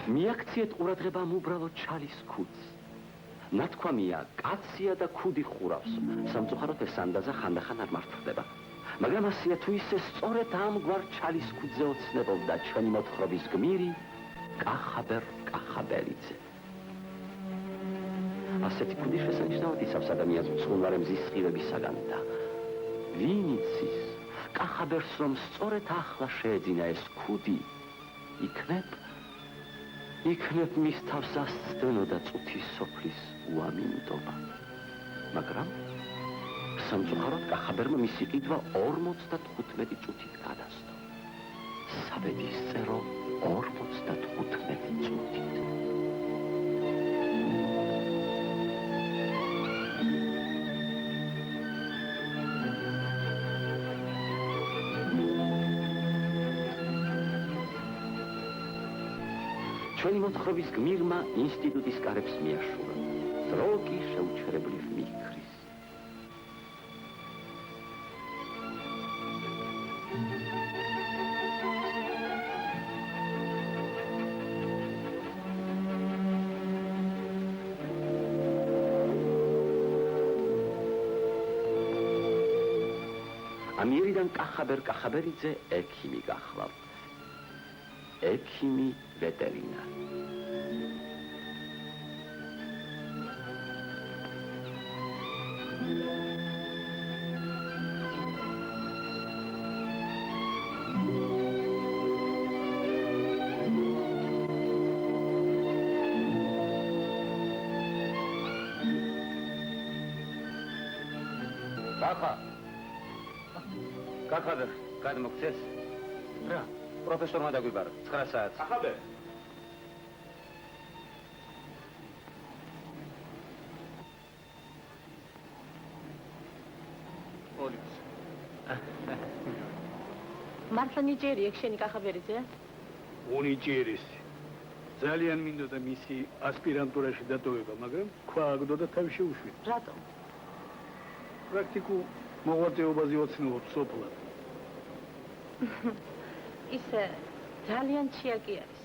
მიაქციეთ ყურადღება უბრალოდ ჩალის ქუდს. ნათქვამია, კაცია და ქუდი ხურავს. სამწუხაროდ ეს ანდაზა ხანდახან არ მართლდება. მაგრამ ასია თუ ისე სწორედ ამგვარ ჩალის ქუდზე ოცნებობდა ჩვენი მოთხრობის გმირი კახაბერიძე. ასეთი ქუდი შესანიშნავად იცავს ადამიანს მწყურვარე მზის სხივებისაგან და ვინ იცის, კახაბერს რომ სწორედ ახლა შეეძინა ეს ქუდი, იქნებ მის თავს ასწდენოდა წუთის სოფლის უამინდობა. მაგრამ სამწუხაროდ კახაბერმა მისი ყიდვა 55 წუთით გადასცა. საბედისწერო 55 წუთით. ჩვენი მოთხრობის გმირმა ინსტიტუტის კარებს მიაშურა. დრო კი შეუჩერებლივ მიიქრის. ამიერიდან კახაბერიძე ექიმი გახლავთ. ექიმი ვეტერინარი. კახაბერ, გადმოგცეს? რა, პროფესორმა დაგვიბარა, 9 საათს. კახაბერ. ოლივს. მართლა ნიჭიერი ეგ შენი კახაბერიძე? უნიჭიერესი. ძალიან მინდოდა მისი ასპირანტურაში დატოვება, მაგრამ ქვა აგდოდა თავი შეუშვით. რატომ? პრაქტიკულ მოღვაწეობაზე ოცნებობს სოფლად. ისე ძალიან ჭიაკი არის.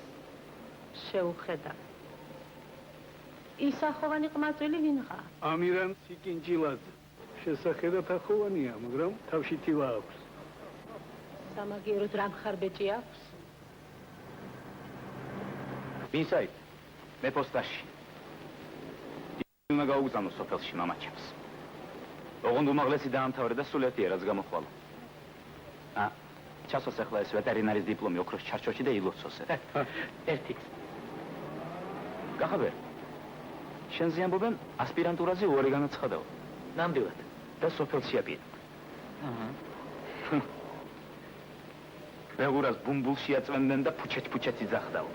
შეუხედა. ისახოვანი ყმაწვილი ვინღა? ამირან სიკინჯილაძე. შესახედად ახოვანია, მაგრამ თავში თივა აქვს. სამაგიეროდ რა მხარბეჭი აქვს? ვინსაით? მე პოსტაში. უნდა გაუგზავნო სოფელში მამაჩემს. ოღონდ უმაღლესი დაამთავრა და სულეთია რაც გამოხვალა. ჩასოს ახლა ეს ვეტერინარის დიპლომი ოქროს ჩარჩოში და ილოცოსე. ერთი. კახაბერ, შენზე ამბობენ ასპირანტურაზე უარი განაცხადაო. ნამდვილად. და სოფელში აპირებ. ბეღურას ბუმბულში აწვენდნენ და ფუჩეთ იძახდაო.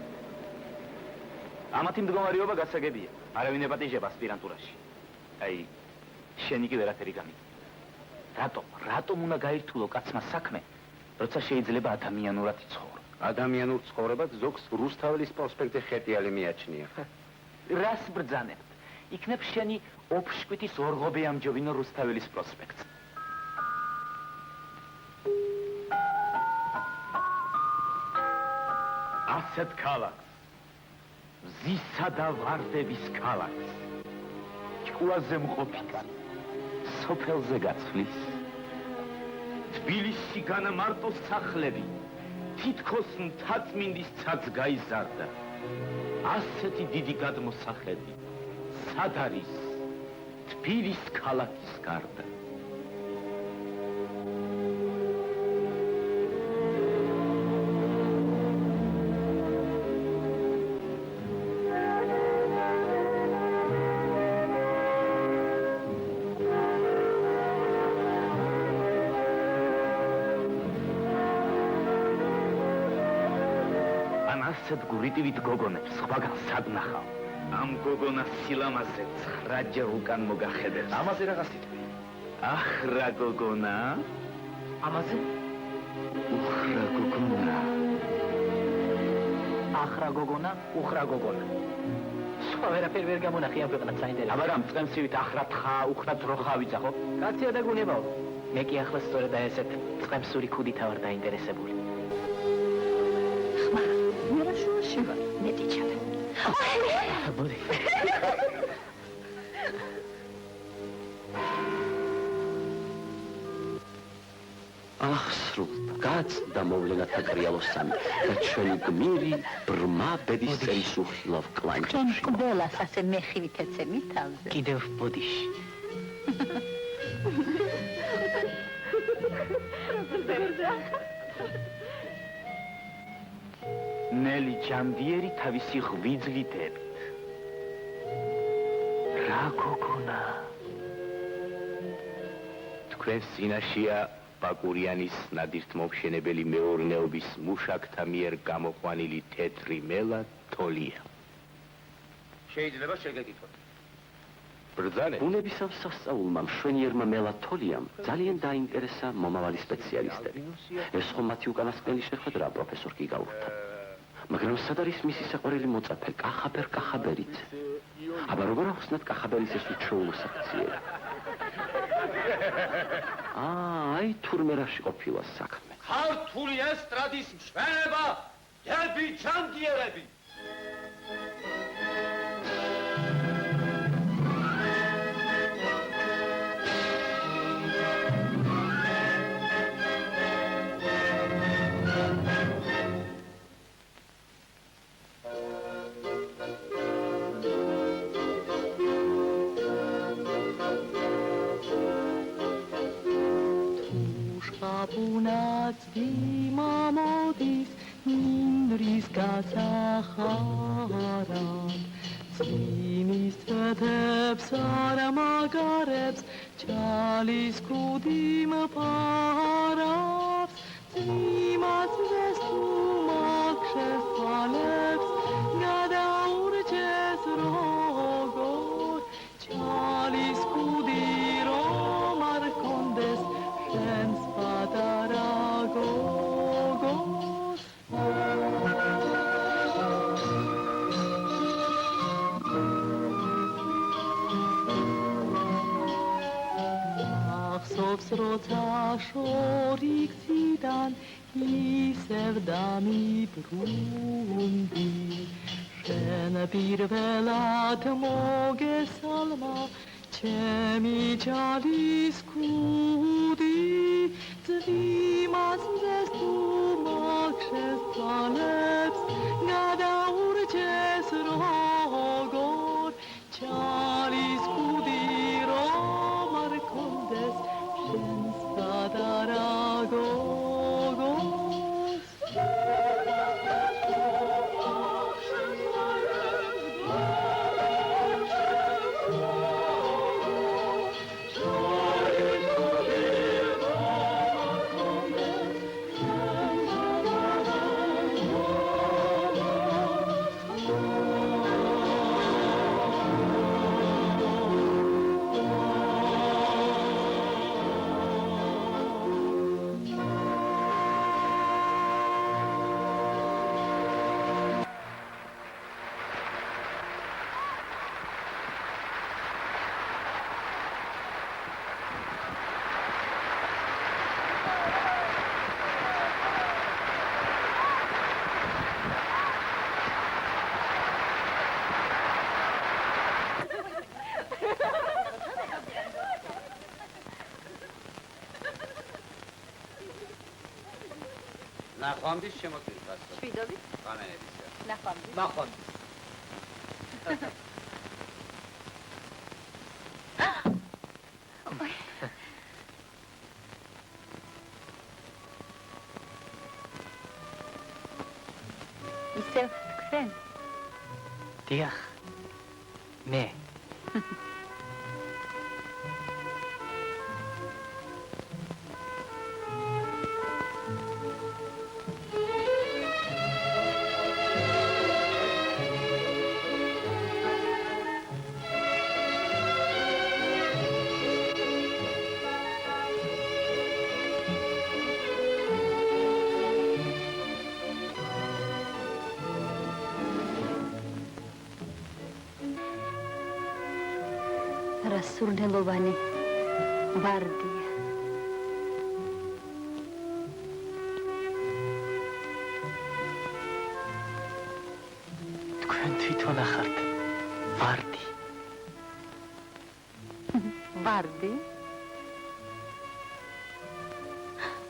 ამათი მდგომარეობა გასაგებია. არავინ ებატიჟება ასპირანტურაში. აი, შენი კი ვერაფერი გამიგე. რატომ უნდა გაირთულო კაცმა საქმე, როცა შეიძლება ადამიანურად იცხოვრო? ადამიანურ ცხოვრებას ზოგს რუსთაველის პროსპექტზე ხეტიალი მიაჩნია. რას ბრძანებთ? იქნებ შენი ოფშკვიტის ორღობე ამჯობინო რუსთაველის პროსპექტს. ასეთ ქალაქს, მზისა და ვარდების ქალაქს, ჭკუაზე მყოფიდან, სოფელზე გაცვლის, თბილისში განამარტო სახლები, თითქოს მთაწმინდის ცაც გაიზარდა. ასეთი დიდი გადმოსახლები, სად არის თბილის ქალაქის გარდა? ასეთ გურიტივით გოგონებს სხვაგან სად ნახავ? ამ გოგონას სილამაზე 9 ჯერ უკან მოგახედებს. ამაზე რაღაც იტყვი. ახრა გოგონა? ამაზე? უხრა გოგონა. ახრა გოგონა, უხრა გოგონა. სხვა ვერაფერი ვერ გამონახი ამ ქვეყნად საინტერესო. აბა მწყემსივით ახრა თხა, უხრა დროხა ვიცახო. კაცია და გუნებაო. მე კი ახლა სწორედ ესეთ წყემსური ქუდით ვარ დაინტერესებული. მე რა შუაში ვარ? მეტი ჩადა. მოდი. ახსრულდა, გაწდა მოვლენათა კრიალოსანი და ჩვენი გმირი ბრმა ბედის წერის უხილავ თქვენ კლანჭებში. ყველას ასე მეხივით ეცემით თავზე. კიდევ ბოდიში. ნელი ჯანდიერი თავისი ღვიძლით ერთ. რა გოგონა? თქვენს წინაშეა ბაკურიანის ნადირთმომშენებელი მეურნეობის მუშაკთა მიერ გამოყვანილი თეთრი მელა თოლია. შეიძლება შეგეკითხოთ. ბრძანე? ბუნებისამ სასწაულმა მშვენიერმა მელა თოლიამ ძალიან დაინტერესა მომავალი სპეციალისტები. ეს ხომ მათი უკანასკნელი შეხვედრა პროფესორ გიგაურთან. მაგრამ სად არის მისი საყვარელი მოწაფე კახაბერიც? აბა როგორ ახსნათ კახაბერის ეს უჩვეულო საქციელი? აი თურმე რაში ყოფილა საქმე. ქართული ესტრადის მშვენება, დები ჯანდიერები. Bunat dimamodis nindris gasacharam Zimis tvetebs aramagarebs Chalis kudim parabs Zimas vestumak shefalebs Gadaurches rogor Chalis kudiro marcondes Shens padaragogos Achsovs rota shorik zidan Isev dami brundi Shen birvelat mogesalma Chemi chalis kudi Zvimas vestumak shefalebs Gadaurches rogor Chalis kudi romarcondes Shens padaragogos ნახვამდის შემოგვიყვას. შვიდობით? გამენებისა. ნახვამდის. ნახვამდის. ისევ თქვენ? დიახ. მე. Rasurnelobani vardია. თქვენ თვითონ ახართ ვარდი. ვარდი?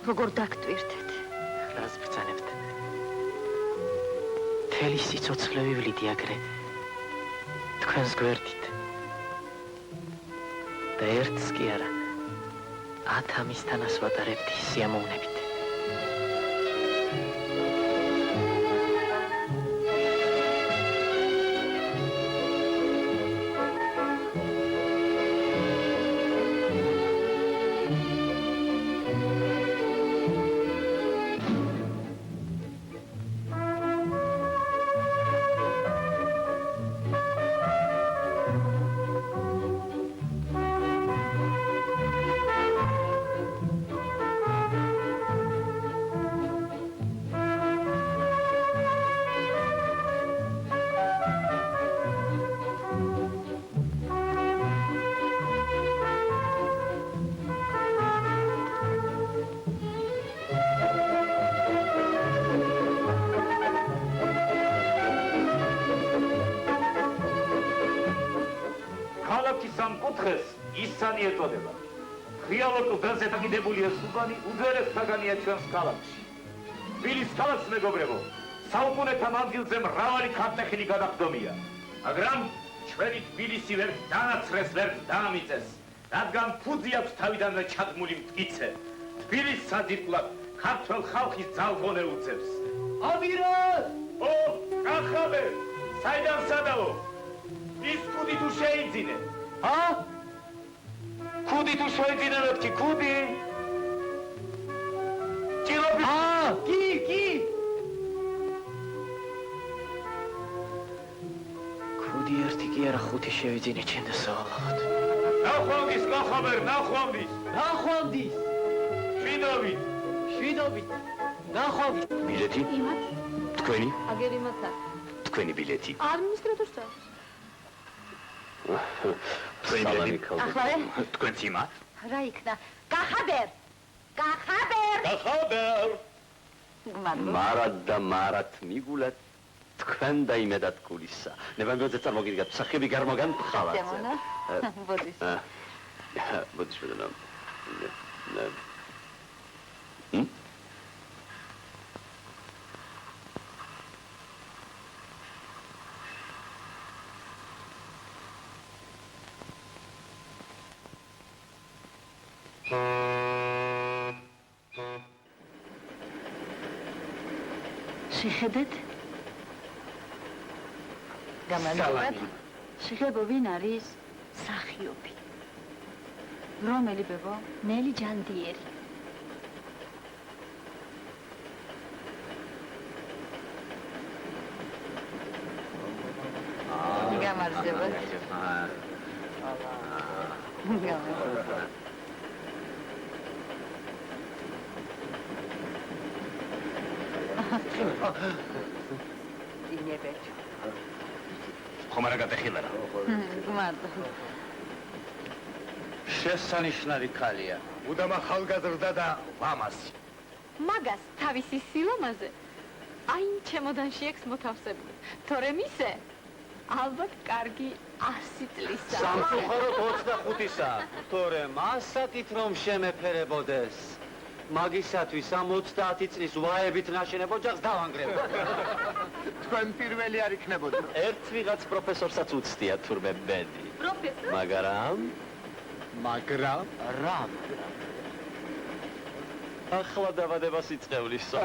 როგორ დაგტვირთეთ? ხლას ბრძანებთ. თელი სიცოცხლე ვივლიდი აგრე თქვენს გვერდით. და ერთს კი არა, 10 ამისთანას ვატარებდი სიამოვნებით. სამკუთხედს ისანი ეწოდება. ღიავად ველზე დაკიდებულია სუგანი უძველესთაგანია ჩვენს ქალაქში. თბილის ქალაქს მეგობრებო, საუკუნეთა მანძილზე მრავალი ქარტეხილი გადახდომია. მაგრამ ჩვენი თბილისი ვერ დანაცრეს, ვერ დაამიწეს, რადგან ფუძი აქვს თავიდანვე ჩადგმული მტკიცე. თბილის საძირკვლად ქართველ ხალხის ძალღონე უწევს. აბირა! ო, კახაბე! საიდან სადავო? ის კუდი თუ შეიძინე? ქუდი თუ შეიძინე მეთქი, ქუდი? ჭირობი? კი! ქუდი ერთი კი არა, 5 შევიძინე ჩემ დასავალად. ნახვამდის, კახაბერ, ნახვამდის! ნახვამდის! შვიდობით! ნახვამდის! ბილეთი? იმათ? თქვენი? აგერ იმათა. თქვენი ბილეთი. ადმინისტრატორსა. სალამი ახლა თქვენც იმათ? რა იქნა? კახაბერ! მარად და მარად მიგულათ თქვენ და იმედად გულისა. ნებანგოძე წარმოგიდგათ სახები გარმოგან ხალხზე. დემონა? ბოდის. ბოდის ვიდეო. შეხედეთ? გამარჯობათ. შეხებო ვინ არის? სახიობი. რომელი ბებო? ნელი ჯანდიერი. გამარჯობათ. გამარჯობათ. ხომ არა გადახილარა? მადლობა. შესანიშნავი ქალია. უდამა ხალგაზრდა და ვამასი. მაგას თავისი სილამაზე აი ჩემოდანში ექს მოთავსებული. თორემ ისე ალბათ კარგი 100 წლისა. სამწუხაროდ 25-საა. თორემ ასაკით რომ შემეფერებოდეს. მაგისათვის ამ 30 წლის ვაებით ნაშენებ ოჯახს დავანგრევ. თქვენ პირველი არ იქნებოდა. ერთ ვიღაც პროფესორსაც უცდია თურმე ბედი. პროფესორ? მაგრამ რა? ახლა დაბადებას იწყევლისო.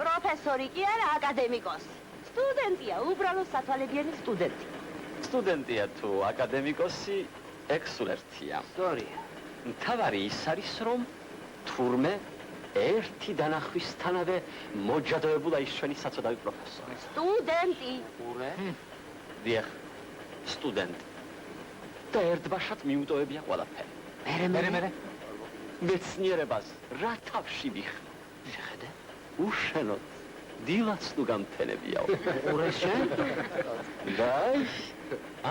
პროფესორი კი არა, აკადემიკოსი. სტუდენტია, უბრალო სათვალებიანი სტუდენტი. სტუდენტია თუ აკადემიკოსი, ექსულერთია. სწორია. მთავარი ის არის, რომ თურმე ერთი დანახვისთანავე მოჯადოებულა ის ჩვენი საწოდავი პროფესორი. სტუდენტი. დიახ, სტუდენტი. და ერთბაშად მიუტოვებია ყველაფერი. მერე. მეცნიერებას რა თავში მიხდი? შეხედე? უშენოდ დილაც თუ გამთენებიაო. და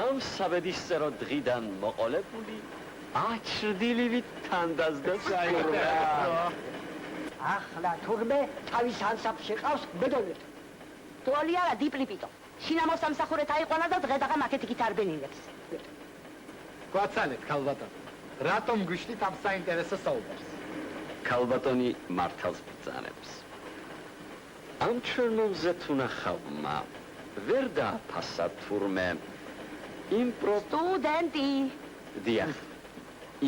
ამ საბედისწერო დღიდან მოყოლებული აჩრდილივით თანდაზდა საერთოდ. ახლა თურმე თავის ანსამბლში ყავს ბედონეთ. თვალი არა დიპლიპიტო. შინამოს სამსახურეთ აიყვანა და დღედაღა მაქეთ იქით არბენინებს. გვაცალეთ, ქალბატონო. რატომ გვიშლით ამ საინტერესო საუბარს? ქალბატონი მართალს ბრძანებს. ამ ჩვენზე თუ ნახავმა ვერ დააფასა თურმე იმ სტუდენტი. დიახ,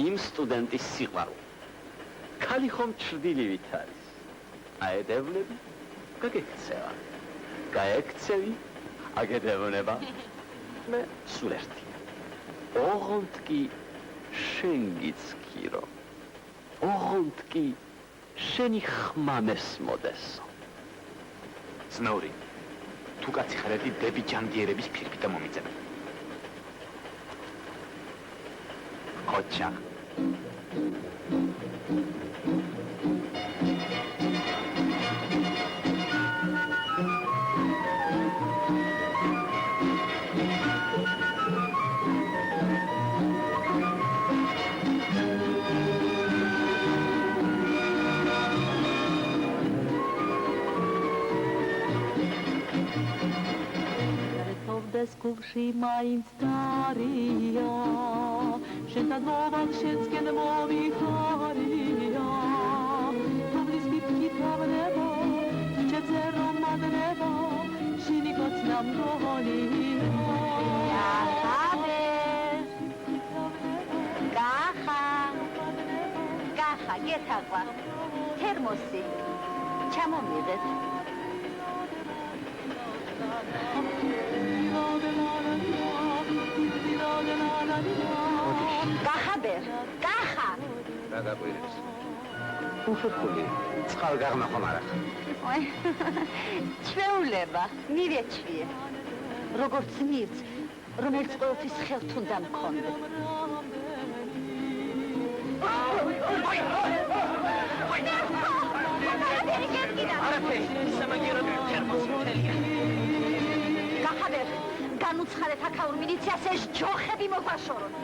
იმ სტუდენტის სიყვარული. ქალი ხომ ჩრდილივით არის. აედევნები, გაგექცევა. გაექცევი, აგედევნება. მე სულ ერთია. ოღონდ კი შენ გიცქირო. ოღონდ კი შენი ხმა მესმოდესო. ზნოური, თუ კაცი ხარ ერთი დები ჯანგიერების ფირფიტა მომიწევი. ხოჩა. ეს გულში მაინც დარია შენთან მოვალ შენსკენ მოვიხარია თოვლის მიფკით გავნება ჩეზე რომ მადნება შინი გოცნა მგონია კახა გეთაყვა თერმოსი ჩამომიღეთ კახაბერ, კახა! რა დაგვირებს? უხერხული, წყალ გაღმახომარა. ჩვეულება, მივეჩვიე. როგორც მირც, რომელიც ყოველთვის ხელთ უნდა მქონდე. კახაბერ, განუცხარეთ აქაურ მილიციას ეს ჯოხები მოგვაშორონ.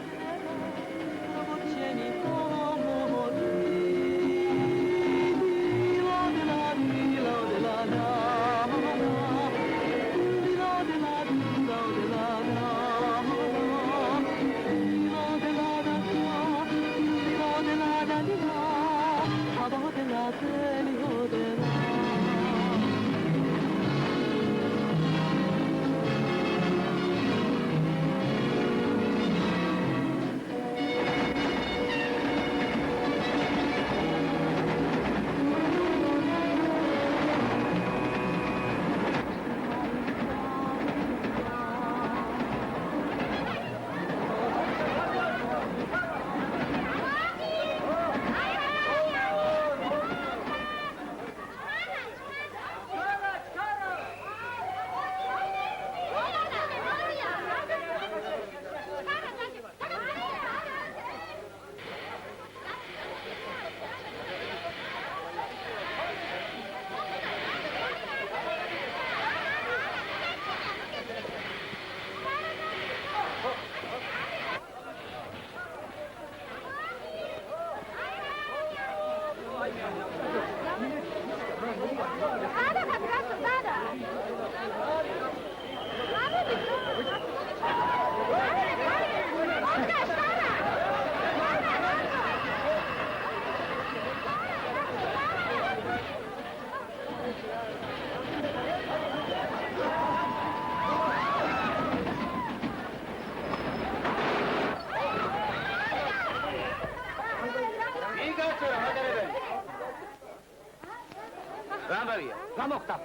რამბავია, გამოხდა.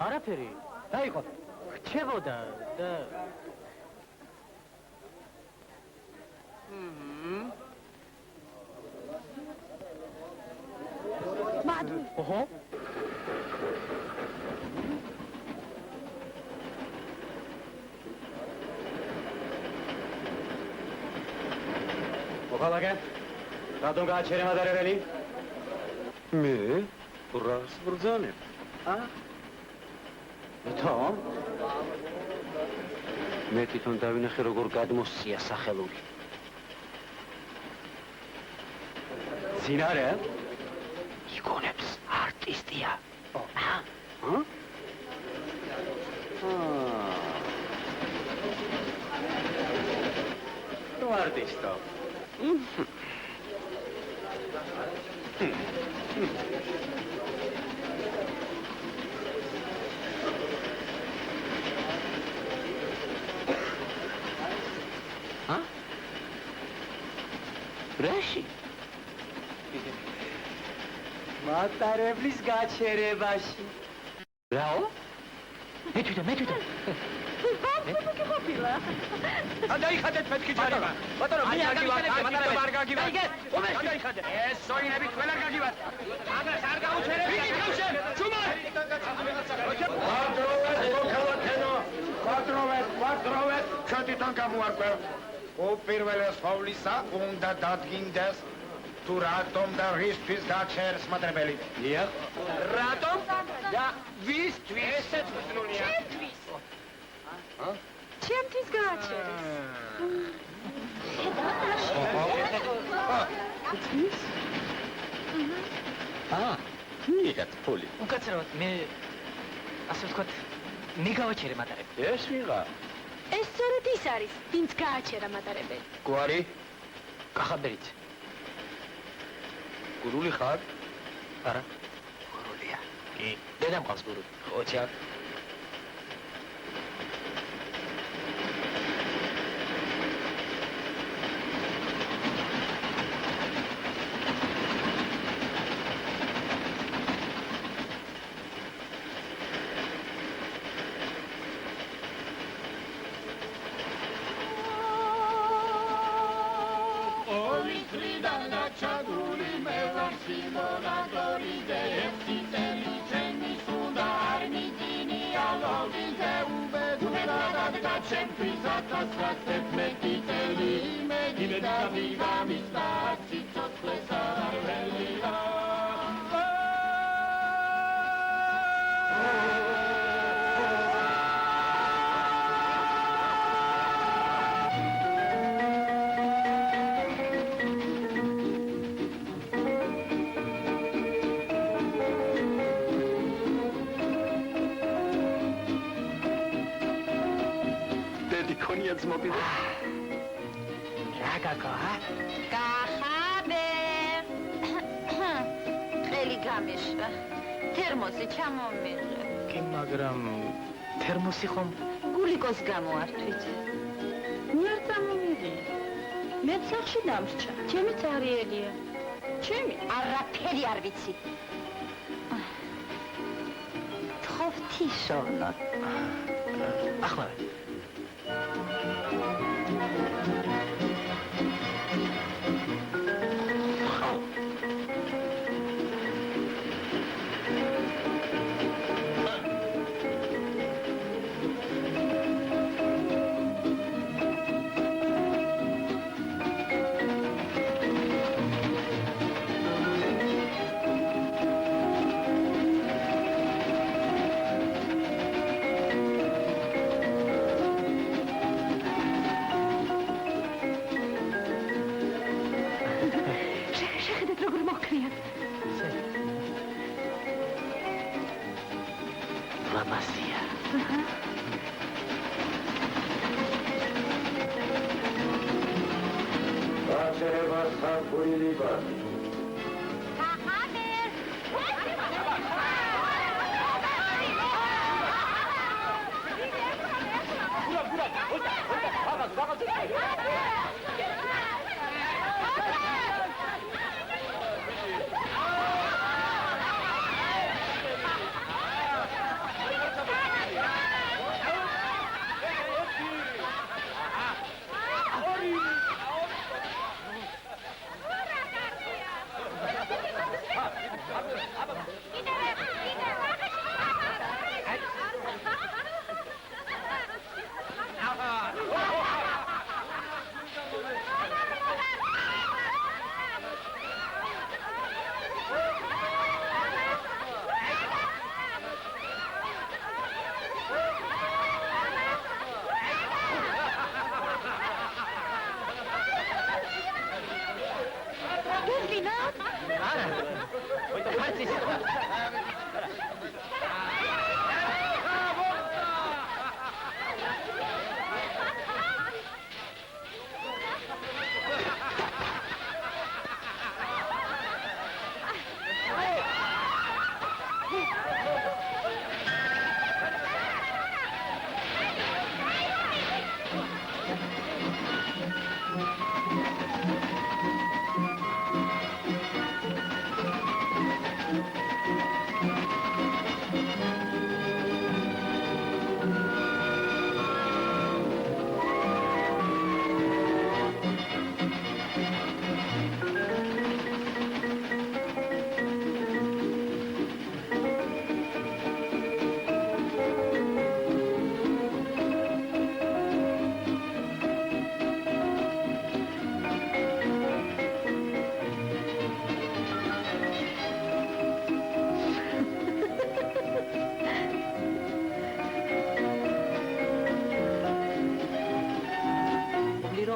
არაფერი, დაიყო. ხჩებოდა და მადლი. ოჰო. მოხალაგე, რატომ გააჩერე მადარებელი? მე? რას ბრძანებ? თვითონ? მე თვითონ დავინახე როგორ გადმოსწია სახელური. ძინარე? იგონებს არტისტია. Tu artisto. რაში? მატარებლის გაჩერებაში. რაო? მე დაიხადეთ მეთქი ჯარიმა. ბატონო, მე არ გაგივართ, ბატონო, არ გაგივართ. დაიხადეთ. ეს სოინები თქვენ არ გაგივართ. აგას არ გაუჩერებთ. ვიგი გავშენ? ჩუმა! კვადროვეთ, ჩვენ თვითონ გამოვარკვევ. უპირველეს ყოვლისა უნდა დადგინდეს თუ რატომ და რისთვის გაჩერს მატრებელი. დიახ. რატომ და ვისთვის? ესეც უცნულია. ჩემთვის გააჩერეს. მიღეთ ფული. უკაცრავად მე ასე ვთქვათ მე გავაჩერე მატარები. ეს ვიღა. ეს სწორედ ის არის, ვინც გააჩერა მატარებელი. გვარი? კახაბერიც. გურული ხარ? არა. გურულია. კი. დედა მყავს გურული. ოჩა. რა გაკა? კახაბერ. ყელი გამიშვა. თერმოსი ჩამომიღე. კი, მაგრამ თერმოსი ხომ გულიკოს გამოართვით. მე არ წამომიღე. მე სახში დამსჭა. ჩემიც არიელია. ჩემი არაფერი არ ვიცი. თხოვთიშოვნო. ახლა ლამაზია. გაჩერება საფუილი ბანი.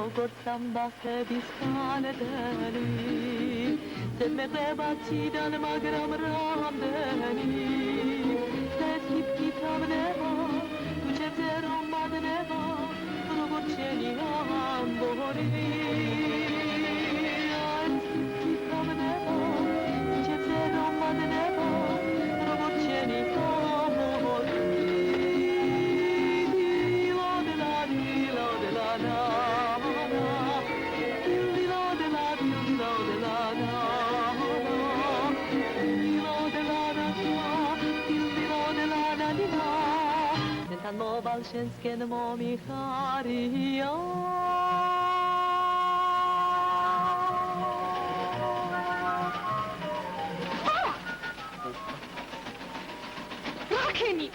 როგორც ამბახების ხანდელი ზედმეღება ციდან მაგრამ რამდენი თითქითავნება თუ ჩემზე რომ მადნება როგორც შენი ამბორი თითქითავნება თუ ჩემზე რომ მადნება როგორც შენი ამბორი Moval შენსკენ მომიხარია რაკენი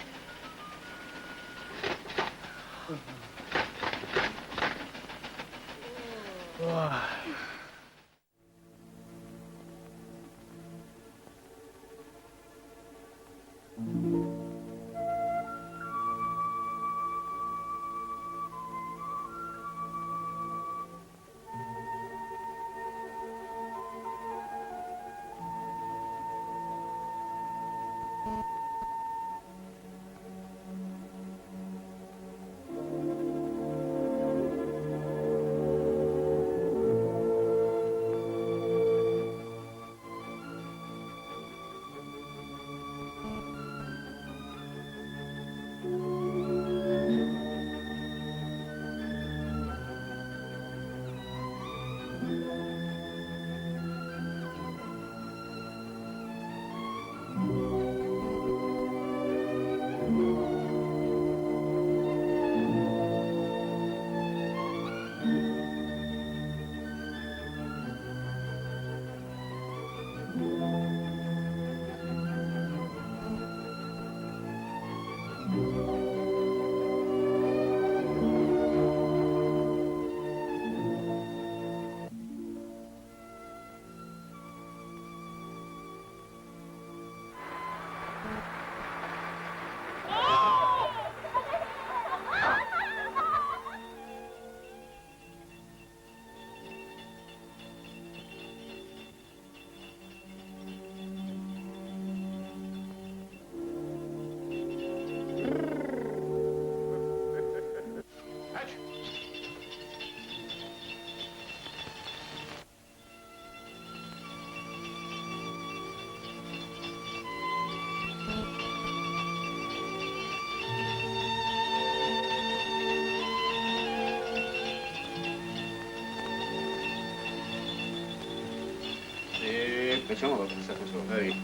Почему вы присутствуете?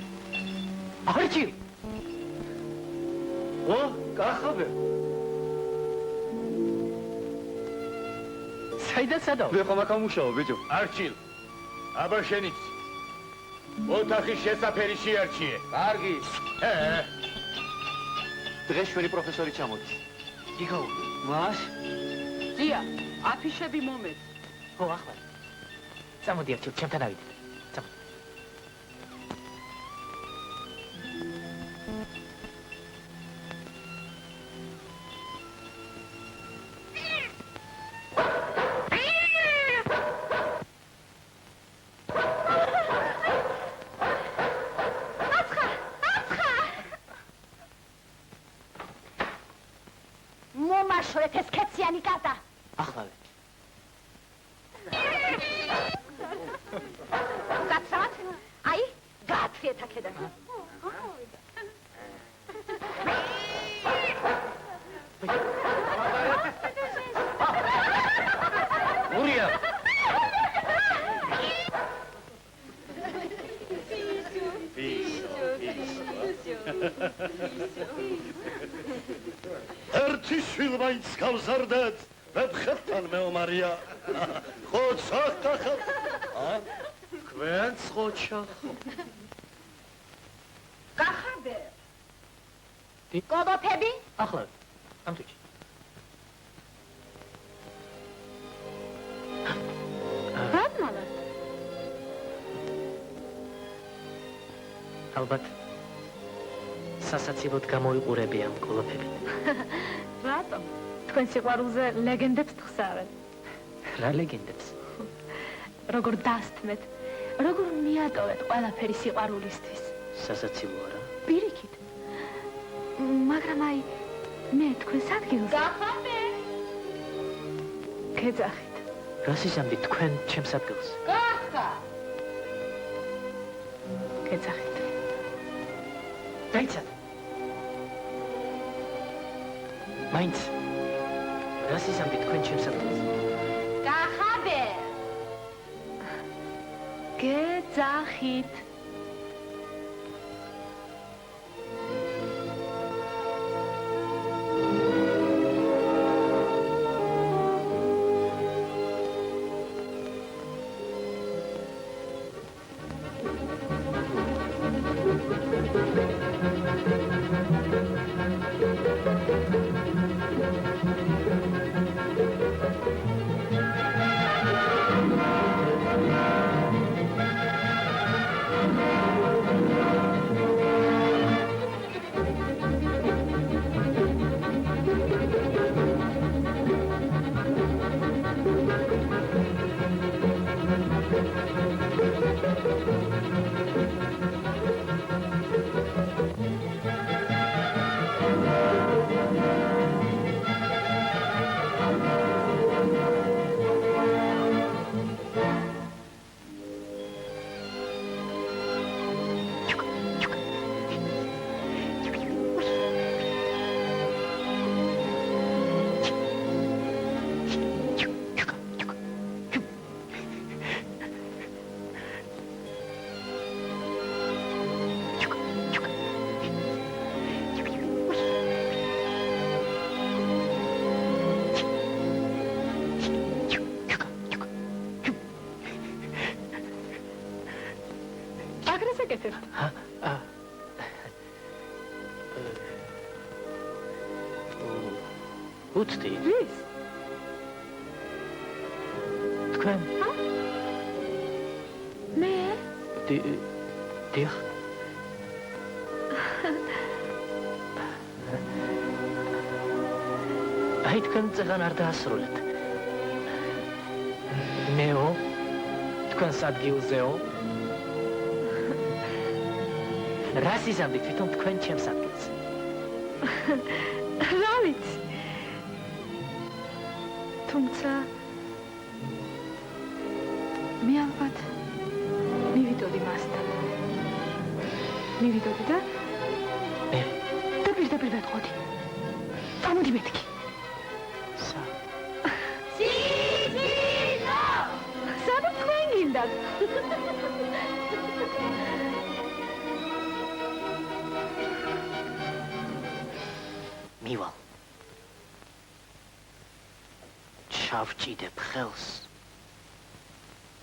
Арчил! О, кахабе! საიდაცადო? მე ხომ აქ ამუშაო, ბიჭო. არჩილ აბა შენიც ოთახის შესაფერი შეარჩიე კარგი. დღეს ჩვენი პროფესორი ჩამოდის. იგაუ, მას? დია, აფიშები მომეც. ხო, ახლა. წამოდი არჩილ, ჩემთან ავიდეთ. წამოდი. მომაშორეთ ეს ქეციანი კატა. ახლავე. გაცავთ? აი, გაათრიეთ აქედან. გურია. ერთი შვილ მაინც გავზარდეთ მეფხეთთან მეომარია ხო ცახახა გვენც ხოჩა. გახარდე. დი? კოდოფები? ახლავე. ამ თუჩი. რატმალა? ალბათ სასაცილოდ გამოიყურები ამ კოლოფებით. რატომ? თქვენ სიყვარულზე ლეგენდებს თხსავენ. რა ლეგენდებს? როგორ დასთმეთ, როგორ მიატოვეთ ყველაფერი სიყვარულისთვის. სასაცილო არა? პირიქით. მაგრამ აი, მე თქვენს ადგილზე. გახაბე! გეძახით. რას იზამთრით თქვენ ჩემს ადგილს? გახა! გეძახით. დაიცადე. მაინც რას იზამთრით თქვენ ჩემს ადგილს? გახაბე! გეძახით. უცდი. ვის? თქვენ? მე? დიახ. აი თქვენ წეგან არ დაასრულეთ. მეო? თქვენს ადგილზეო? რას იზამთრით თვითონ თქვენ ჩემს ადგილს? რა ვიცი. თუმცა მე ალბათ მივიდოდი მასთან. მივიდოდი და პირდაპირ ვეთყოდი. წამოდი მეთქი. სიძინო! სადაც თქვენ გინდათ? მივალ. ჩავჭიდებ ხელს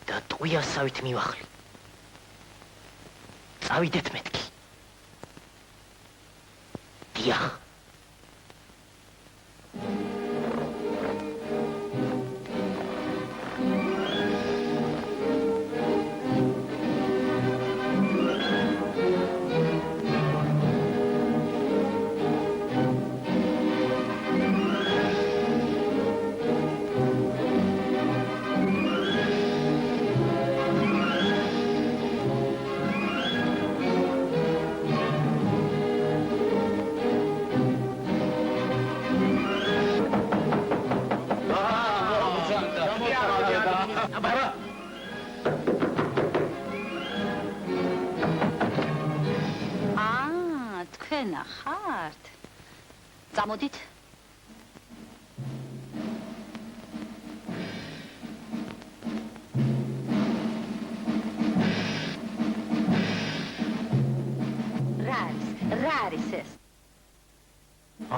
და ტყვიასავით მივახლი. წავიდეთ მეთქი. დიახ. ხართ? წამოდით. რა არის ეს?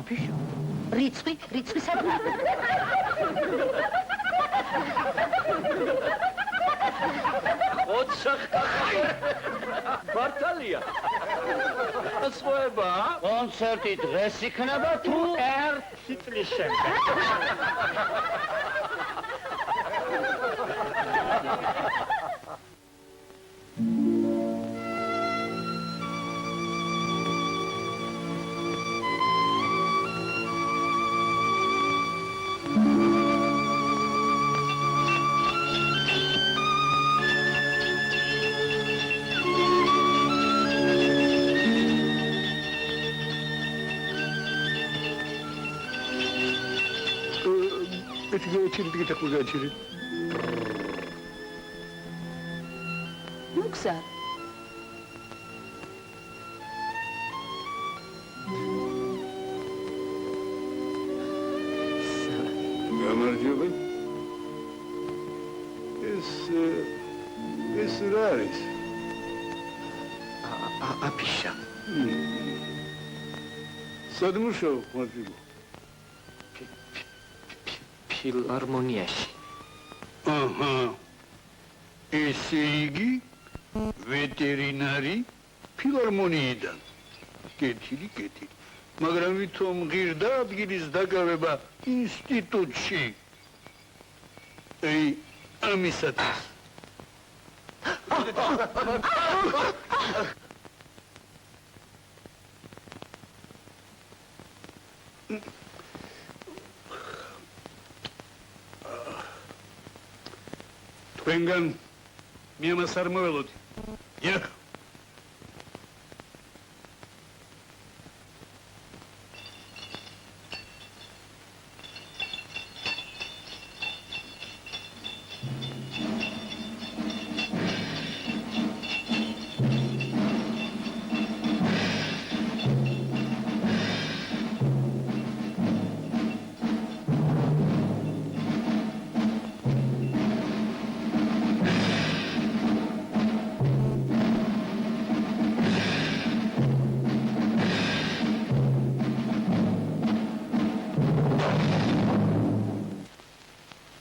აფიშა. რიცხვი საერთოდ. მართალია. ასოება? კონცერტი დღეს იქნება თუ ერთი წლის შემდეგ? ეს გეჩილი დგით ახლა გაჩილი. ნუ გზარ. გამარჯობა. ეს რა არის? აფიშა. სად მუშაობ, მარჯილო? ფილარმონიაში. აჰა. ესე იგი ვეტერინარი ფილარმონიიდან. კეთილი. მაგრამ ვითომ ღირდა ადგილის დაკავება ინსტიტუტში. ამისათვის. თქვენგან მე ამას არ მოველოდი. იახ.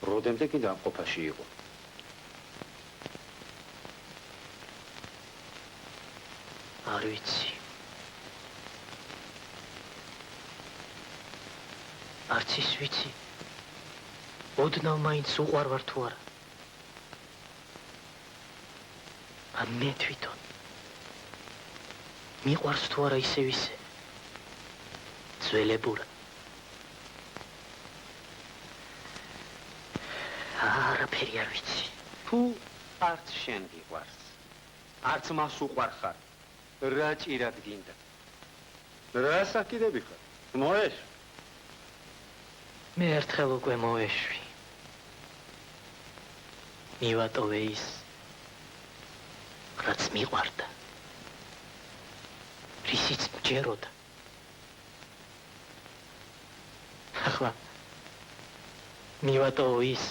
როდემდე კი დამყოფაში იყო? არ ვიცი. არც ის ვიცი. ოდნავ მაინც უყვარ ვარ თუ არა. ან მე თვითონ მიყვარს თუ არა ისევ ისე. ძველებურად. არაფერი არ ვიცი. თუ არც შენ გიყვარს, არც მას უყვარ ხარ, რა ჭირად გინდა? რა საკიდები ხარ? მოეშვი. მე ერთხელ უკვე მოეშვი. მივატოვე ის, რაც მიყვარდა. რისიც მჯეროდა. ახლა მივატოვე ის,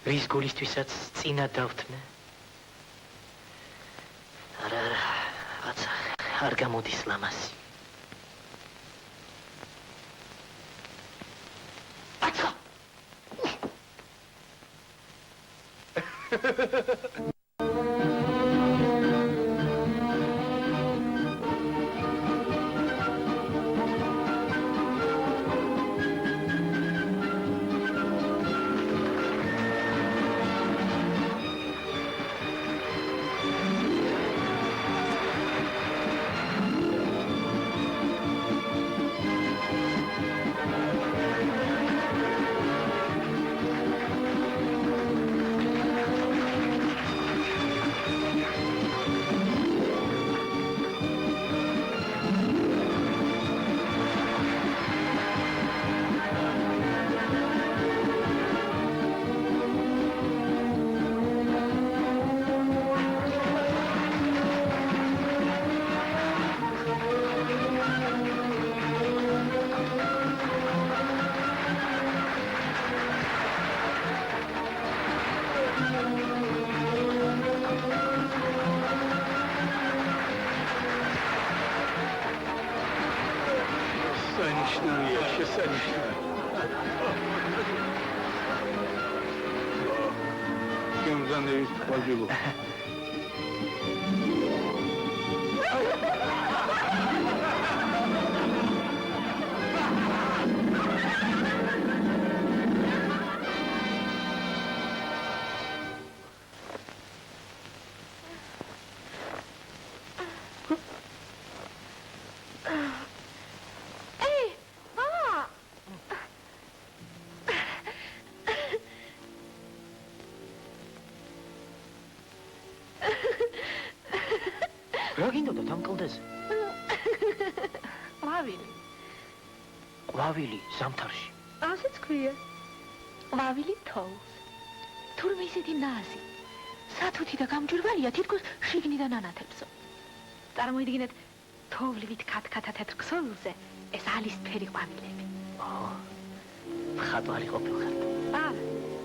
რის გულისთვისაც წინა დავთმე. არა, რაცა არ გამოდის ლამაზი. აცა! რა გინდოდა თან კლდეზე? ყვავილი. ყვავილი ზამთარში. ასეც ქვია. ყვავილი თოვლს. თურმე ისეთი ნაზი. სათუთი და გამჭვირვალეა, თითქოს შიგნიდან ანათებსო. წარმოიდგინეთ, თოვლივით ქათქათა თეთრ ქსოვილზე ეს ალისფერი ყვავილები. მხატვარი ყოფილხართ.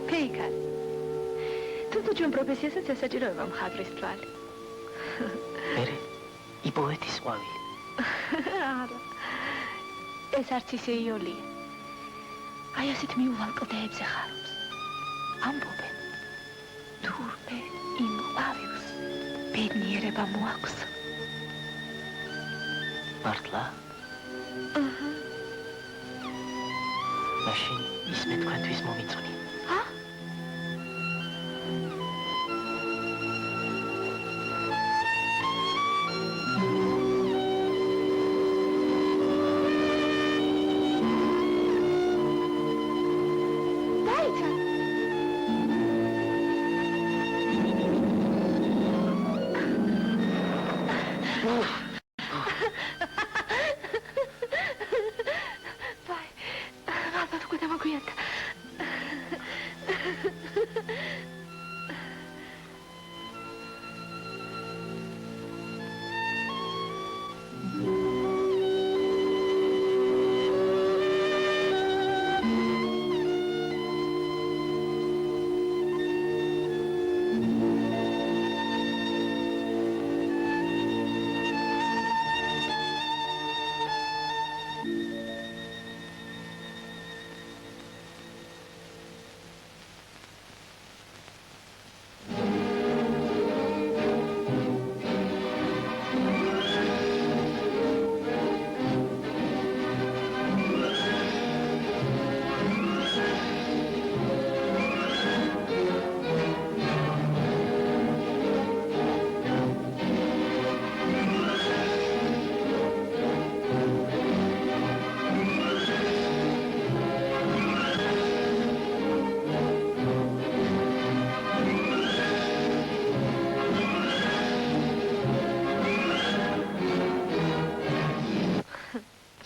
ფეიქარ. თუმცა ჩვენ პროფესიასაც ესაჭიროება მხატვრის თვალი. მერე იპოვეთის ყვავილი. არა. ეს არც ისე იოლია. აი ასეთ მიუვალ კლდეებზე ხარობს. ამბობენ, თურმე იმ ყვავილს ბედნიერება მოაქვს. მართლა? მაშინ ისმე თქვენთვის მომიწონი.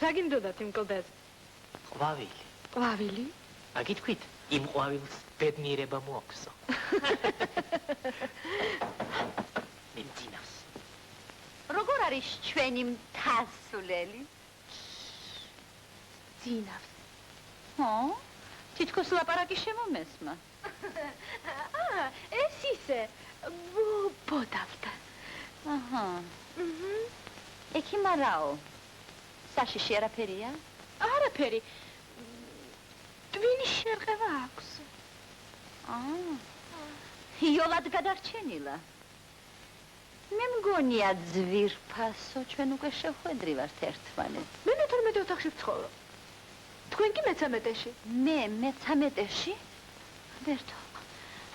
რა გინდოდათ იმ კლდეზე? ყვავილი. ყვავილი? აგითქვით, იმ ყვავილს ბედნიერება მოაქვსო. მიმძინავს. როგორ არის ჩვენი მთასვლელი? ძინავს. თითქოს ლაპარაკი შემომესმა. ეს ისე ბოდავდა. ექიმარაო. საშიში არაფერია? არაფერი. ტვინის შერყევა აქვს. იოლად გადარჩენილა. მე მგონია ძვირფასო, ჩვენ უკვე შევხვედრივართ ერთმანეთს. მე მე-12 ოთახში ვცხოვრობ. თქვენ კი მე-13-ში. მე მე-13-ში? ბერტო,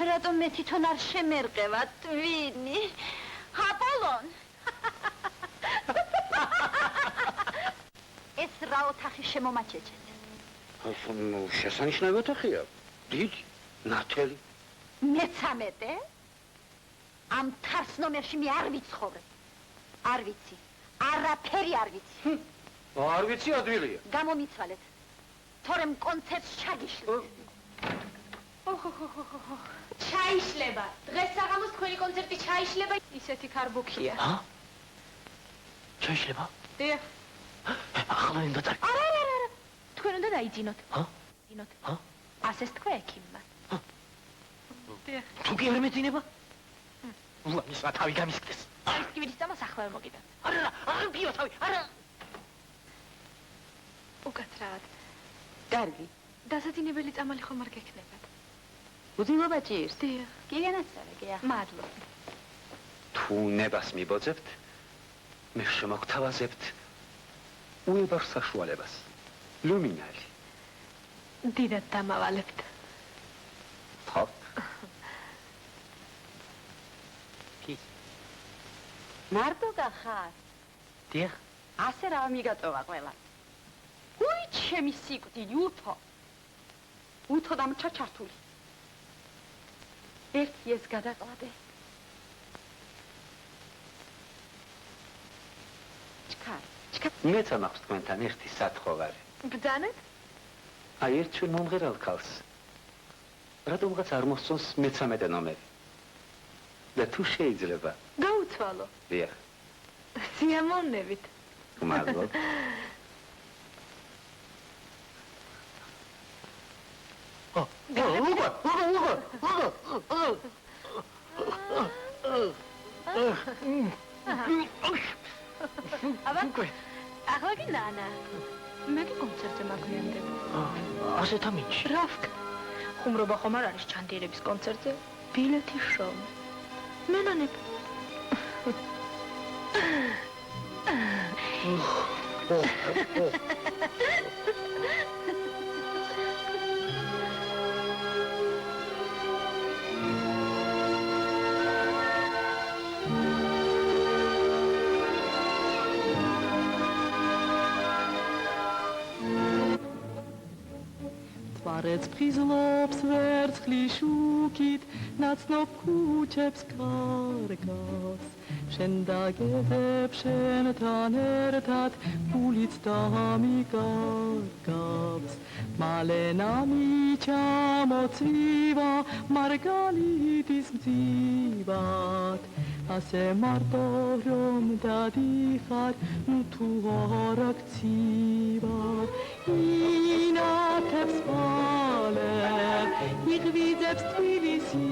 რატომ მე თვითონ არ შემერყევა ტვინი? აპოლონ! ეს რა ოთახი შემომაჩეჩეთ? შესანიშნავი ოთახია. დიდი, ნათელი. მე-13? ამ თარს ნომერში მე არ ვიცხოვრებ. არ ვიცი. არაფერი არ ვიცი. არ ვიცი ადვილია. გამომიცვალეთ. თორემ კონცერტს ჩაგიშლით. ჩაიშლება. დღეს საღამოს თქვენი კონცერტი ჩაიშლება. ისეთი ქარბუქია. ჩაიშლება? დიახ. ახლა უნდა წარ. არა. თქვენ უნდა დაიძინოთ. დინოთ. ასეს თქვა ექიმმა. დიახ. თუ კი არ მეძინება? ულამის თავი გამისკდეს. ის კიბირის წამოს ახლა ვერ მოგიდა. არა, ბიო თავი, არა. უკაცრავად. კარგი. დასაძინებელი წამალი ხომ არ გექნებათ? უძილობა ჭირს. დიახ. გიგენაცალე, კი ახლა. მადლობა. თუ ნებას მიბოძებთ, მე შემოგთავაზებთ უებარ საშუალებას. ლუმინალი. დიდად დამავალებთ. ხო? მარტო გახარ? დიახ. ასე რა მიგატოვა ყველა. უი, ჩემი სიკვდილი, უთო. უთო დამრჩა ჩართული. ერთი ეს გადაყლადე. ჩქარ. მეც ამაქვს თქვენთან ერთი სათხოვარი. ბრძანეთ? აი ერთ ჩვენ მომღერალ ქალს. რატომღაც არ მოსწონს მე-13 ნომერი? და თუ შეიძლება. გაუცვალო. დიახ. სიამოვნებით. მადლობა. აბა, ახლა კი ნანა. მე კი კონცერტზე მაგვიანდები. ასეთ ამინში. რა ვქნა? ხუმრობა ხომ არ არის ჩანდიერების კონცერტზე? ბილეთი შოუ. მე ნანებ. Tvărăț prizlop sverțli șuchit, națnop cuceps cargas. Შენდაგედებ შენთან ერთად გულიც დამიგარგავს მალე ნამიჩამოცვივა მარგალიტის მძივად ასე მარტო რომ დადიხარ ნუ თუ არ აქცივა ინათებს მალე იღვიძებს თბილისი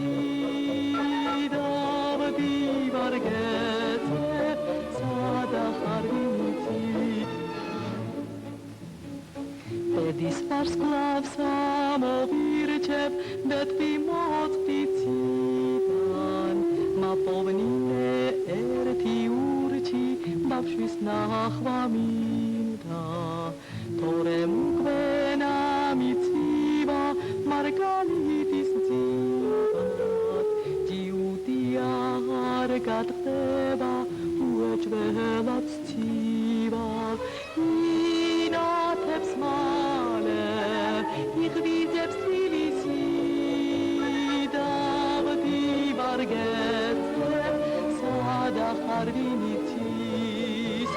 დავდივარგე Pedis parsclavs amovircep, bet pimoțtițivan, ma povnine erti urci, bavșvis nahva minta, tore mukvena mitziva, margalitis mzivat, diutia argat gheba, uecvelat stiva, ინათებს მალე იღვიძებს თბილისი დავდივარგეთზე სადახარ ვინიცის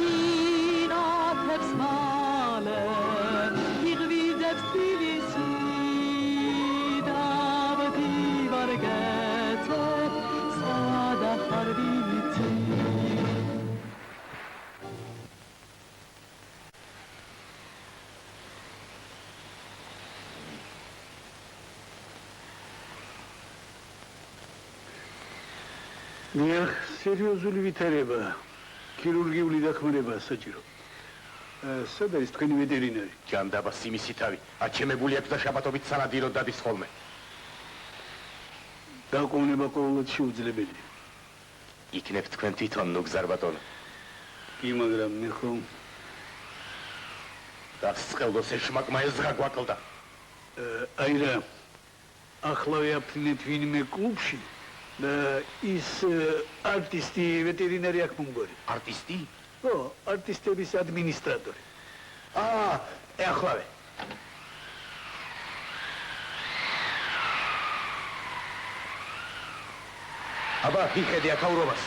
ინათებს მალე იღვიძებს თბილისი დავდივარგეთზე სადახარ ვინიცის ნიახ, სერიოზული ვითარება, ქირურგიული დახმარება საჭირო. სად არის თქვენი ვეტერინარი? ჯანდაბა სიმისი თავი, აჩემებული აქვს და შაბათობით სანადიროდ დადის ხოლმე. დაკვირვება ყოველდღე შეუძლებელია. იქნებ თქვენ თვითონ ნუგზარ ბატონო. კი, მაგრამ მე ხომ დასწყელდოს ეშმაკმა ეზღა გვაკლდა. აი რა, ახლავე აფრინეთ ვინმე კლუბში და ის არტისტი ვეტერინარი აქ მომგორი. არტისტი? ო, არტისტების ადმინისტრატორი. ახლავე. აბა, იხედე აქაურობას.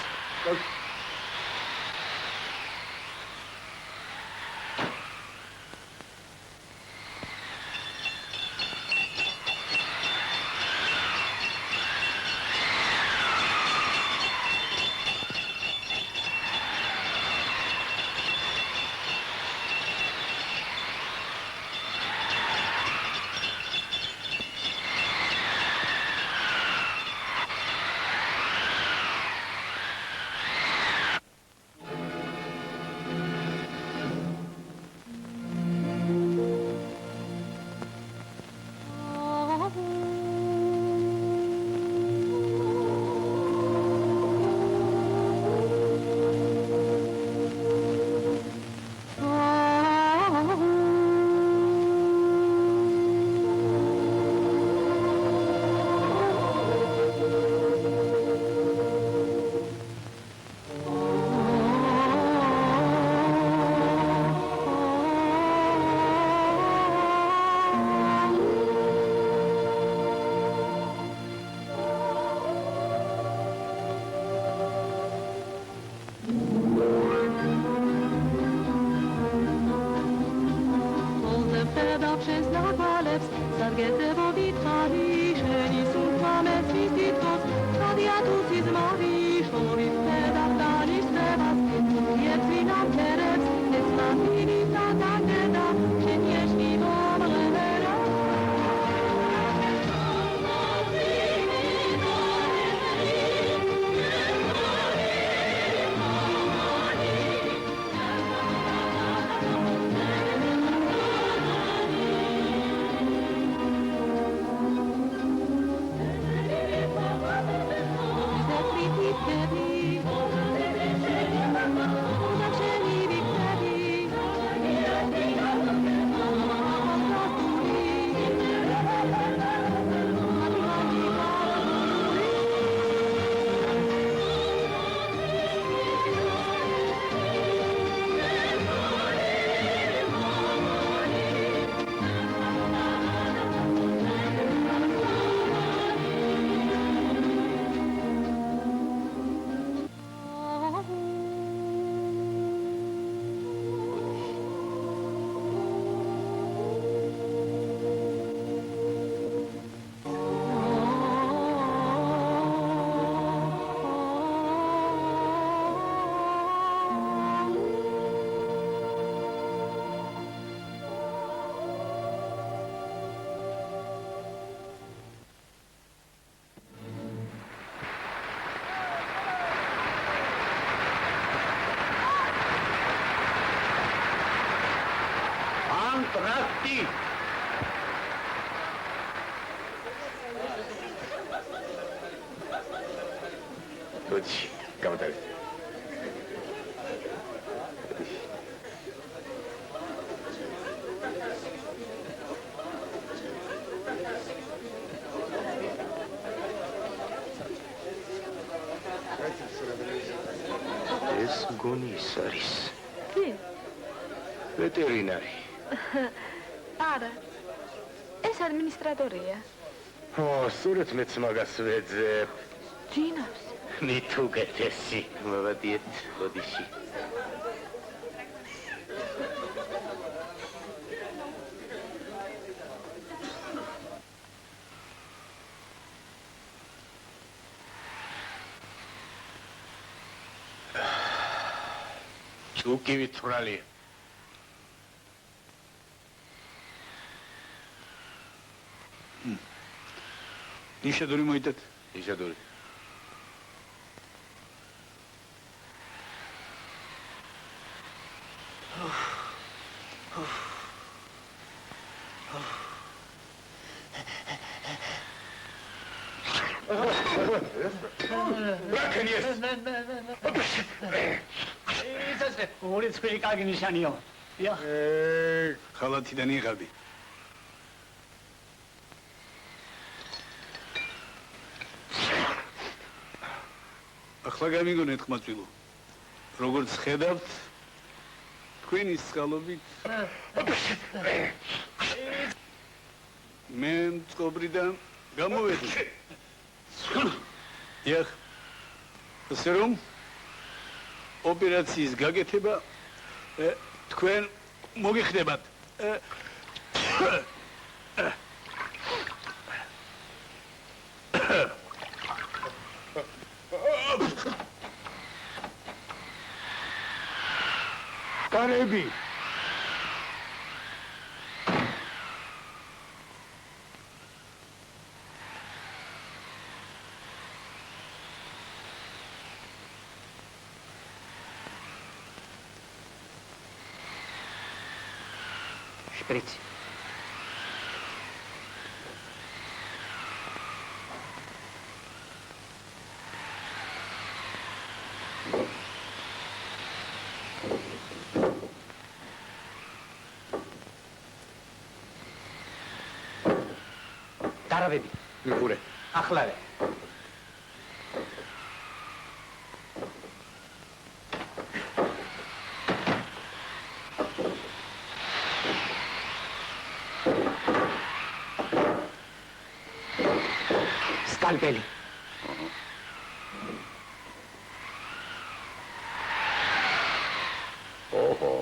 მერებს სადგეთებო ვითხარი შენი სულხვა მესმის თითქოს ხადია თუ სიზმარი შორის ფედავტანის ხებას იეძინა მერებს ესლამინი სადაგედა შენ ეშკი მომღერა Антракти! Лучше, командир. ეს მგონი ის არის კი? ვეტერინარი. არა. ეს ადმინისტრატორია. ო, სწორედ მეც მაგას ვეძებ. ჯინავს. მით უკეთესი. მოვადიეთ ოდიში. Ჩუკი ვიცხრალი. ნიშადური მოიტეთ. ნიშადური. ორი წვილი კარგი ნიშანიო. ია. ხალათიდან იღავდი. ახლა გამიგონეთ ხმაწვილო. როგორც ხედავთ, თქვენი სხალობით მე მწყობრიდან გამოვედი. ეხ, ასე რომ ოპერაციის გაკეთება თქვენ მოგიხდებათ. კარები. შპრიცი. დარავები. მიყურე. ახლავე. სკალპელი. ოჰო.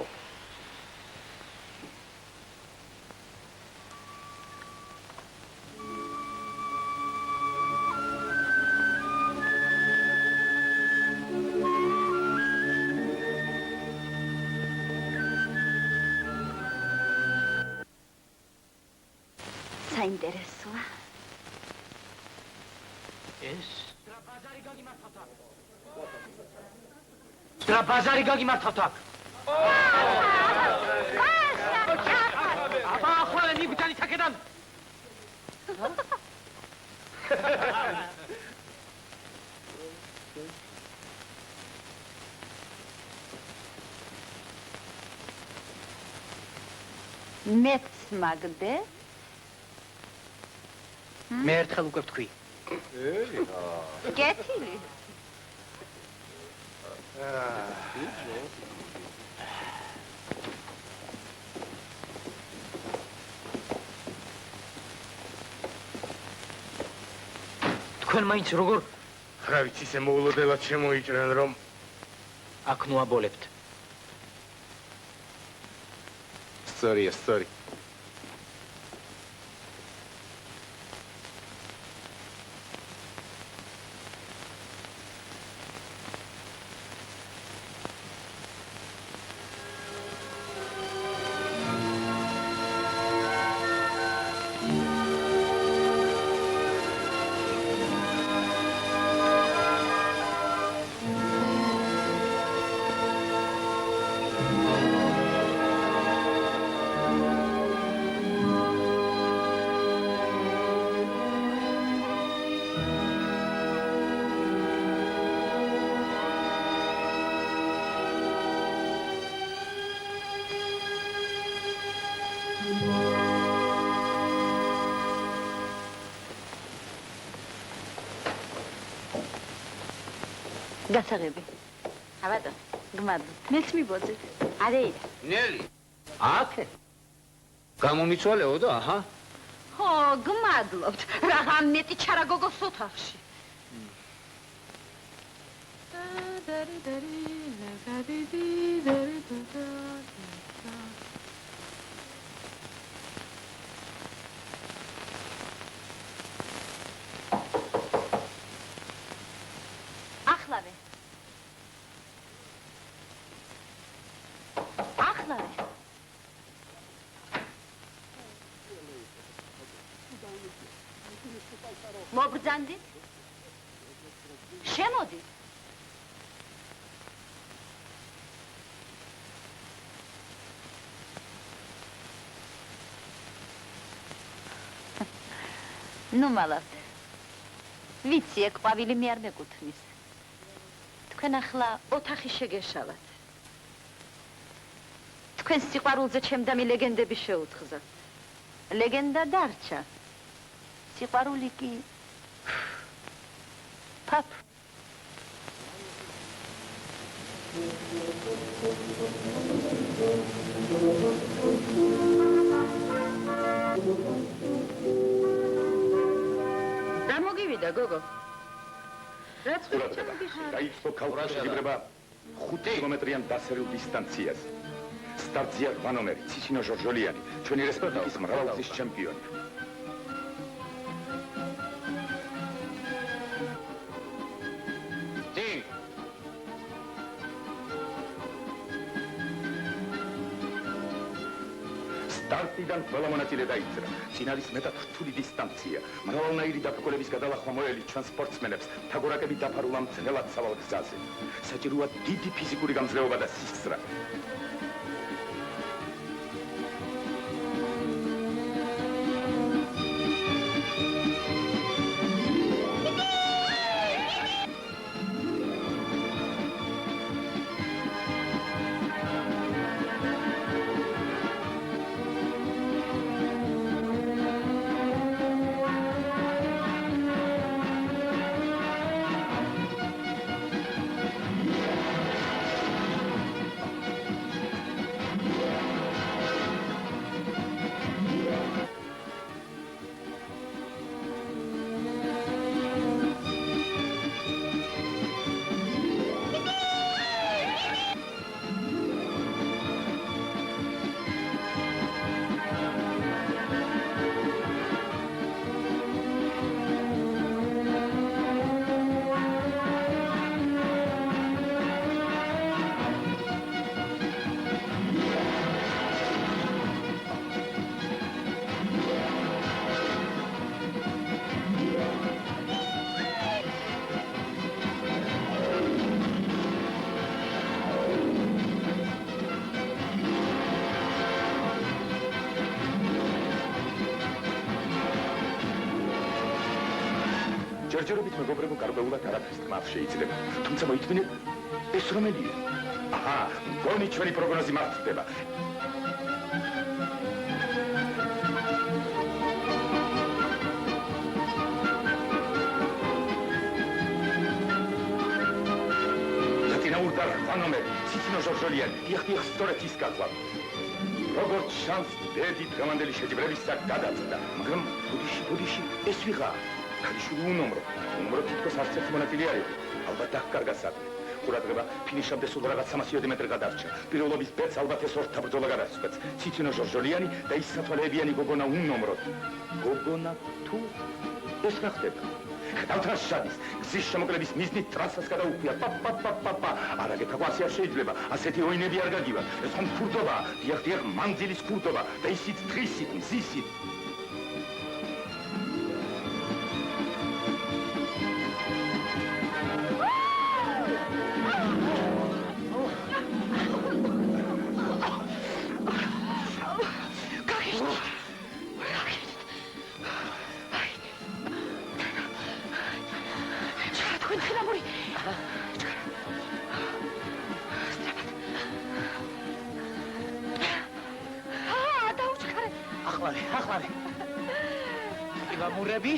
საინტერესოა. ეს და ბაზარი გაგიმართავთ აქ. აბა ახლა მიგდანი საკედან. მეც მაგდე? მე ერთხელ უკვე ვთქვი. კეთილი. თქვენ მაინც როგორ რა ვიცი, ისე მოულოდნელად შემოიჭრენ, რომ აქ ნუაბოლებთ. სწორია, სწორი. გასაღები. აბატო, გმადლობთ. მეც მიბოძეთ. არეიდა. ნელი. აქე. გამომიცვალეო და აჰა. ხო, გმადლობთ. რაღა მეტი ჩარა გოგოს ოთახში. ახლავე. ახლავე. მოგბრძანდით? შემოდით. ნუ მალავთ. ვიცი, ეგ ყვავილი მე არ მეკუთვნის. თქვენ ახლა ოთახი შეგეშალათ. თქვენ სიყვარულზე ჩემდამი ლეგენდები შეუთხზავთ. ლეგენდა დარჩა. სიყვარული კი ფაფ. და მოგივიდა გოგო. რაც გაიწყო ქალყურაში გიბრება 5 კილომეტრიან დასერილ დისტანციას. სტარტზია 8 ნომერი, ციცინო ჟორჟოლიანი, ჩვენი რესპუბლიკის მრავალგზის ჩემპიონი. დინ. სტარტიდან ყველა მონაწილე დაიძრა. წინ არის მეტად რთული დისტანცია. მრავალნაირი დაფუძნების გადალახვა მოელი ჩვენ სპორტსმენებს თაგორაკები დაფარულ ამ ძნელად სავალ გზაზე. საჭიროა დიდი ფიზიკური გამძლეობა და სისწრა. ჯერჯერობით მეგობრებო გარკვეულად არაფერს თქმა შეიძლება. თუმცა მოითმინეთ, ეს რომელია? აჰა, მგონი ჩვენი პროგნოზი მართლდება. და ხანომები, ციცინო ჟორჟოლიანი, დიახ, სწორედ ის გაყვა. როგორც შანს დედი დღევანდელი შეჯიბრებისა გადაწდა, მაგრამ ბუდიში ეს ვიღა. ქალიშვილი უნომრო თითქოს არც ერთი მონაწილე არ იყო. ალბათ დაკარგა საქმე. ყურადღება ფინიშამდე სულ რაღაც 300 მეტრი გადარჩა. პირველობის ბეწ ალბათ ეს ორთა ბრძოლა გადასწყვეტს. ციცინო ჟორჟოლიანი და ის სათვალეებიანი გოგონა უნომრო. გოგონა თუ ეს რა ხდება? ხდავთან შადის, გზის შემოკლების მიზნით ტრასას გადაუხვია. პაპ. არა გეთაგვასი არ შეიძლება. ასეთი ოინები არ გაგივა. ეს ხომ ქურდობაა. დიახ, მანძილის ქურდობა და ისიც დღისით, მზისით. ახლა ილამურები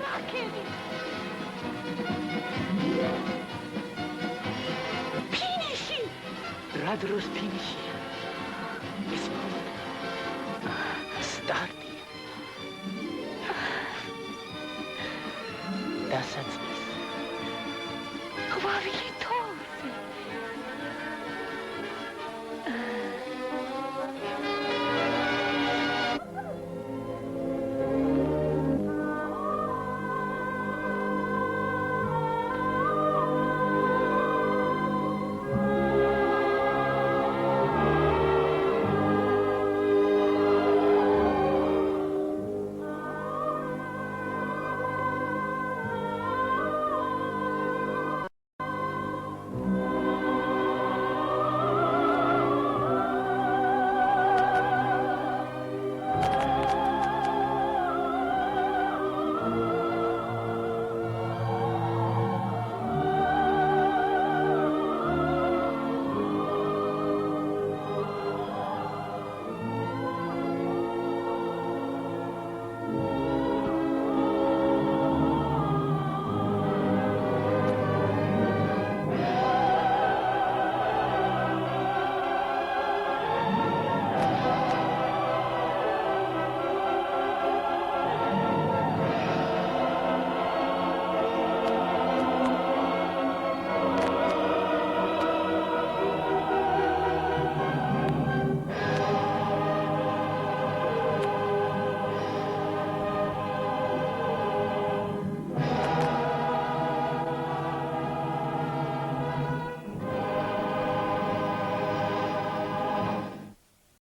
რაკები ფინიში რა დროს ფინიშია ეს სტარტი დასაც